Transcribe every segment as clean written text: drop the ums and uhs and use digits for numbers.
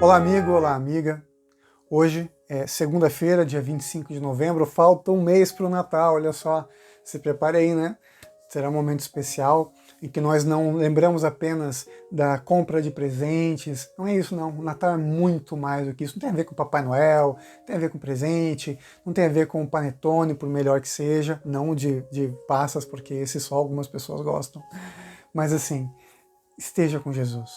Olá amigo, olá amiga. Hoje é segunda-feira, dia 25 de novembro, falta um mês para o Natal, olha só, se prepare aí, né? Será um momento especial em que nós não lembramos apenas da compra de presentes, não é isso não, o Natal é muito mais do que isso, não tem a ver com o Papai Noel, não tem a ver com presente, não tem a ver com o panetone, por melhor que seja, não de passas, porque esse só algumas pessoas gostam, mas assim, esteja com Jesus.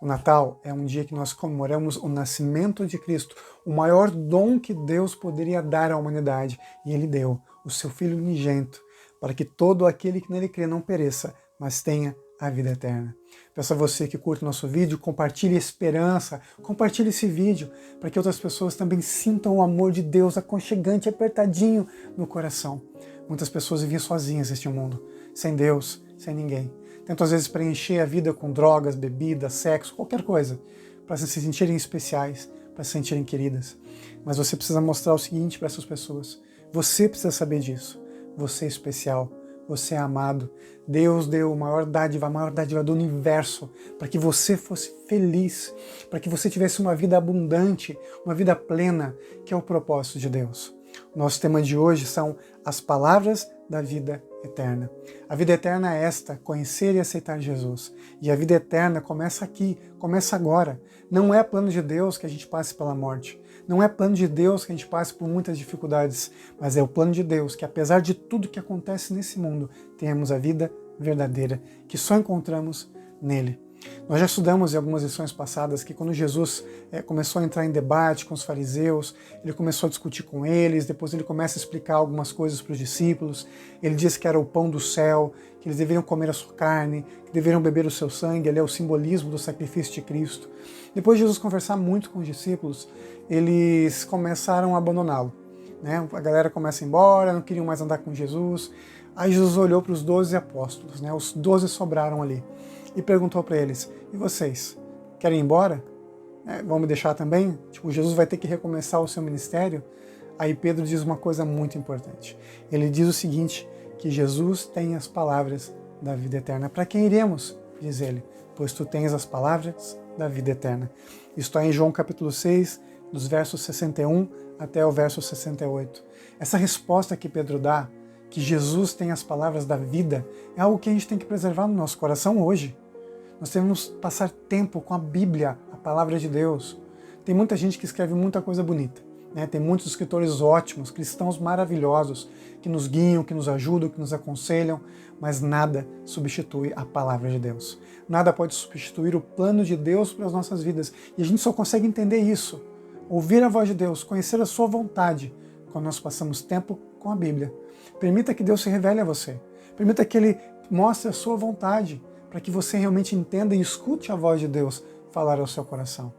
O Natal é um dia que nós comemoramos o nascimento de Cristo, o maior dom que Deus poderia dar à humanidade. E Ele deu o seu Filho unigênito, para que todo aquele que nele crê não pereça, mas tenha a vida eterna. Peço a você que curte o nosso vídeo, compartilhe esperança, compartilhe esse vídeo, para que outras pessoas também sintam o amor de Deus aconchegante, apertadinho no coração. Muitas pessoas vivem sozinhas neste mundo, sem Deus, sem ninguém. Tentam às vezes preencher a vida com drogas, bebida, sexo, qualquer coisa, para se sentirem especiais, para se sentirem queridas. Mas você precisa mostrar o seguinte para essas pessoas: você precisa saber disso. Você é especial, você é amado. Deus deu a maior dádiva do universo, para que você fosse feliz, para que você tivesse uma vida abundante, uma vida plena, que é o propósito de Deus. O nosso tema de hoje são as palavras da vida eterna. A vida eterna é esta, conhecer e aceitar Jesus. E a vida eterna começa aqui, começa agora. Não é plano de Deus que a gente passe pela morte. Não é plano de Deus que a gente passe por muitas dificuldades. Mas é o plano de Deus que, apesar de tudo que acontece nesse mundo, tenhamos a vida verdadeira, que só encontramos nele. Nós já estudamos em algumas lições passadas que quando Jesus começou a entrar em debate com os fariseus, ele começou a discutir com eles, depois ele começa a explicar algumas coisas para os discípulos, ele diz que era o pão do céu, que eles deveriam comer a sua carne, que deveriam beber o seu sangue, ele é o simbolismo do sacrifício de Cristo. Depois de Jesus conversar muito com os discípulos, eles começaram a abandoná-lo. Né? A galera começa a ir embora, não queriam mais andar com Jesus. Aí Jesus olhou para os 12 apóstolos, né? Os 12 sobraram ali, e perguntou para eles: e vocês, querem ir embora? Vão me deixar também? Tipo, Jesus vai ter que recomeçar o seu ministério? Aí Pedro diz uma coisa muito importante. Ele diz o seguinte, que Jesus tem as palavras da vida eterna. Para quem iremos? Diz ele, pois tu tens as palavras da vida eterna. Isso está em João capítulo 6, dos versos 61 até o verso 68. Essa resposta que Pedro dá, que Jesus tem as palavras da vida, é algo que a gente tem que preservar no nosso coração hoje. Nós temos que passar tempo com a Bíblia, a palavra de Deus. Tem muita gente que escreve muita coisa bonita, né? Tem muitos escritores ótimos, cristãos maravilhosos, que nos guiam, que nos ajudam, que nos aconselham, mas nada substitui a palavra de Deus. Nada pode substituir o plano de Deus para as nossas vidas. E a gente só consegue entender isso, ouvir a voz de Deus, conhecer a sua vontade, quando nós passamos tempo com a Bíblia. Permita que Deus se revele a você. Permita que Ele mostre a sua vontade, para que você realmente entenda e escute a voz de Deus falar ao seu coração.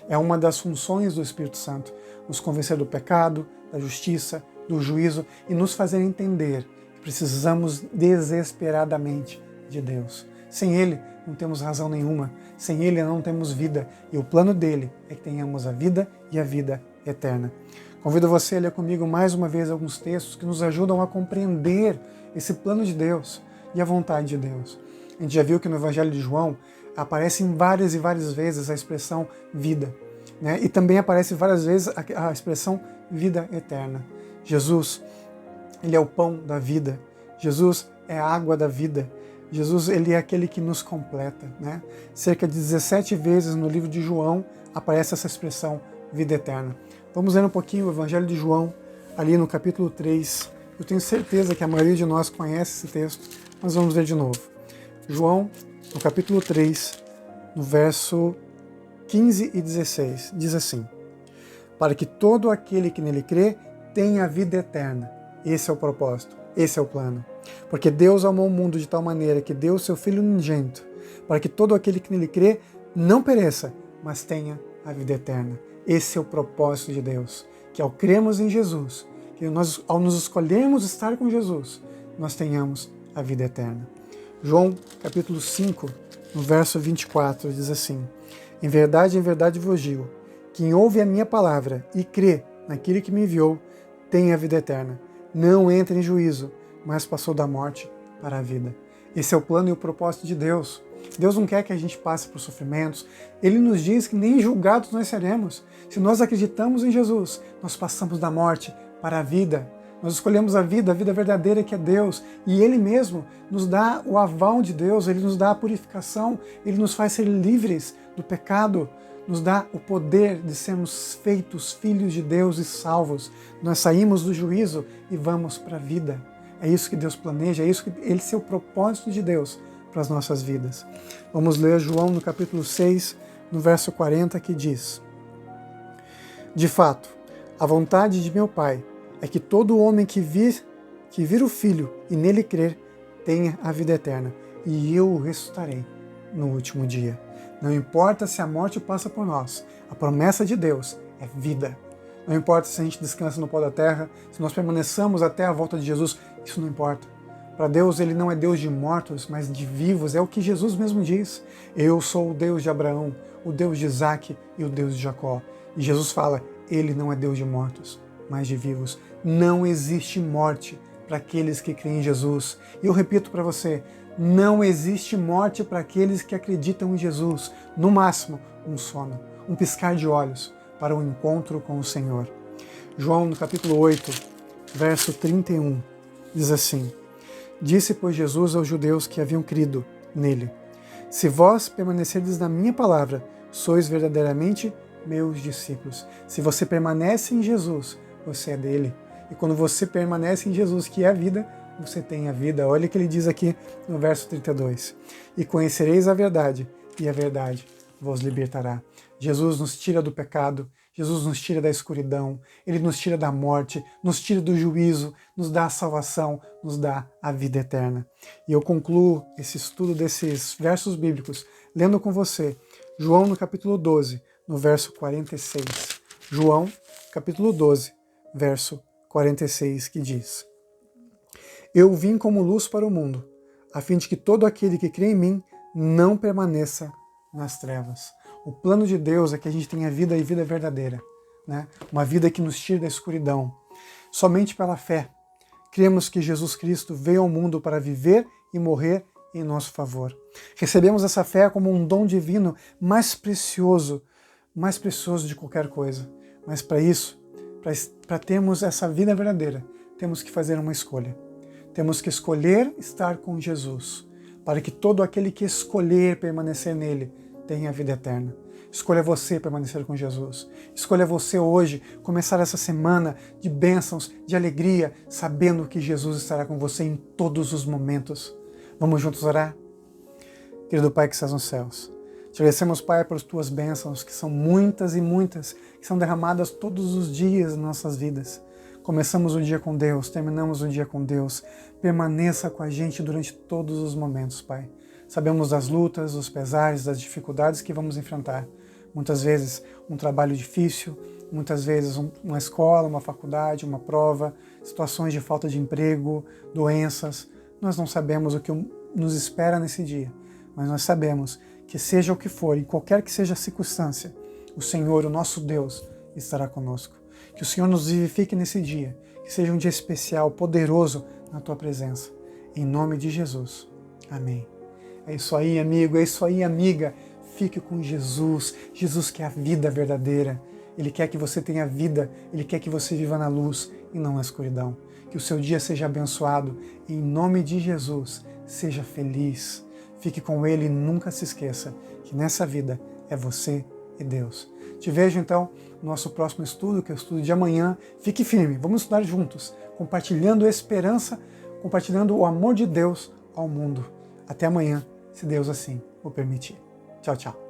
É uma das funções do Espírito Santo, nos convencer do pecado, da justiça, do juízo e nos fazer entender que precisamos desesperadamente de Deus. Sem Ele não temos razão nenhuma, sem Ele não temos vida, e o plano dele é que tenhamos a vida e a vida eterna. Convido você a ler comigo mais uma vez alguns textos que nos ajudam a compreender esse plano de Deus e a vontade de Deus. A gente já viu que no Evangelho de João aparece várias e várias vezes a expressão vida, né? E também aparece várias vezes a expressão vida eterna. Jesus, Ele é o pão da vida. Jesus é a água da vida. Jesus, Ele é aquele que nos completa, né? Cerca de 17 vezes no livro de João aparece essa expressão vida eterna. Vamos ler um pouquinho o Evangelho de João, ali no capítulo 3. Eu tenho certeza que a maioria de nós conhece esse texto, mas vamos ler de novo. João, no capítulo 3, no verso 15 e 16, diz assim: para que todo aquele que nele crê tenha a vida eterna. Esse é o propósito, esse é o plano. Porque Deus amou o mundo de tal maneira que deu o seu Filho unigênito, para que todo aquele que nele crê não pereça, mas tenha a vida eterna. Esse é o propósito de Deus, que ao crermos em Jesus, que nós, ao nos escolhermos estar com Jesus, nós tenhamos a vida eterna. João, capítulo 5, no verso 24, diz assim: em verdade vos digo, quem ouve a minha palavra e crê naquele que me enviou, tem a vida eterna. Não entra em juízo, mas passou da morte para a vida. Esse é o plano e o propósito de Deus. Deus não quer que a gente passe por sofrimentos. Ele nos diz que nem julgados nós seremos. Se nós acreditamos em Jesus, nós passamos da morte para a vida. Nós escolhemos a vida verdadeira que é Deus. E Ele mesmo nos dá o aval de Deus, Ele nos dá a purificação, Ele nos faz ser livres do pecado, nos dá o poder de sermos feitos filhos de Deus e salvos. Nós saímos do juízo e vamos para a vida. É isso que Deus planeja, esse é o propósito de Deus para as nossas vidas. Vamos ler João no capítulo 6, no verso 40, que diz: De fato, a vontade de meu Pai é que todo homem que vir o Filho e nele crer, tenha a vida eterna, e eu o ressuscitarei no último dia. Não importa se a morte passa por nós, a promessa de Deus é vida. Não importa se a gente descansa no pó da terra, se nós permaneçamos até a volta de Jesus, isso não importa. Para Deus, Ele não é Deus de mortos, mas de vivos, é o que Jesus mesmo diz. Eu sou o Deus de Abraão, o Deus de Isaac e o Deus de Jacó. E Jesus fala, Ele não é Deus de mortos, mas de vivos. Não existe morte para aqueles que creem em Jesus. E eu repito para você, não existe morte para aqueles que acreditam em Jesus. No máximo, um sono, um piscar de olhos para o encontro com o Senhor. João, no capítulo 8, verso 31, diz assim: Disse, pois, Jesus aos judeus que haviam crido nele: Se vós permanecerdes na minha palavra, sois verdadeiramente meus discípulos. Se você permanece em Jesus, você é dele. E quando você permanece em Jesus, que é a vida, você tem a vida. Olha o que ele diz aqui no verso 32. E conhecereis a verdade, e a verdade vos libertará. Jesus nos tira do pecado, Jesus nos tira da escuridão, Ele nos tira da morte, nos tira do juízo, nos dá a salvação, nos dá a vida eterna. E eu concluo esse estudo desses versos bíblicos lendo com você João no capítulo 12, no verso 46. João, capítulo 12, verso 46, que diz: Eu vim como luz para o mundo, a fim de que todo aquele que crê em mim não permaneça nas trevas. O plano de Deus é que a gente tenha vida e vida verdadeira, né? Uma vida que nos tire da escuridão. Somente pela fé, cremos que Jesus Cristo veio ao mundo para viver e morrer em nosso favor. Recebemos essa fé como um dom divino mais precioso de qualquer coisa. Mas para isso, para termos essa vida verdadeira, temos que fazer uma escolha. Temos que escolher estar com Jesus, para que todo aquele que escolher permanecer nele tenha a vida eterna. Escolha você permanecer com Jesus. Escolha você hoje começar essa semana de bênçãos, de alegria, sabendo que Jesus estará com você em todos os momentos. Vamos juntos orar? Querido Pai que estás nos céus, te agradecemos, Pai, por tuas bênçãos, que são muitas e muitas, que são derramadas todos os dias nas nossas vidas. Começamos o dia com Deus, terminamos o dia com Deus. Permaneça com a gente durante todos os momentos, Pai. Sabemos das lutas, dos pesares, das dificuldades que vamos enfrentar. Muitas vezes um trabalho difícil, muitas vezes uma escola, uma faculdade, uma prova, situações de falta de emprego, doenças. Nós não sabemos o que nos espera nesse dia, mas nós sabemos que seja o que for, em qualquer que seja a circunstância, o Senhor, o nosso Deus, estará conosco. Que o Senhor nos vivifique nesse dia, que seja um dia especial, poderoso na Tua presença. Em nome de Jesus. Amém. É isso aí, amigo, é isso aí, amiga. Fique com Jesus. Jesus quer a vida verdadeira. Ele quer que você tenha vida, Ele quer que você viva na luz e não na escuridão. Que o seu dia seja abençoado. Em nome de Jesus, seja feliz. Fique com Ele e nunca se esqueça que nessa vida é você e Deus. Te vejo então no nosso próximo estudo, que é o estudo de amanhã. Fique firme, vamos estudar juntos, compartilhando a esperança, compartilhando o amor de Deus ao mundo. Até amanhã, se Deus assim o permitir. Tchau, tchau.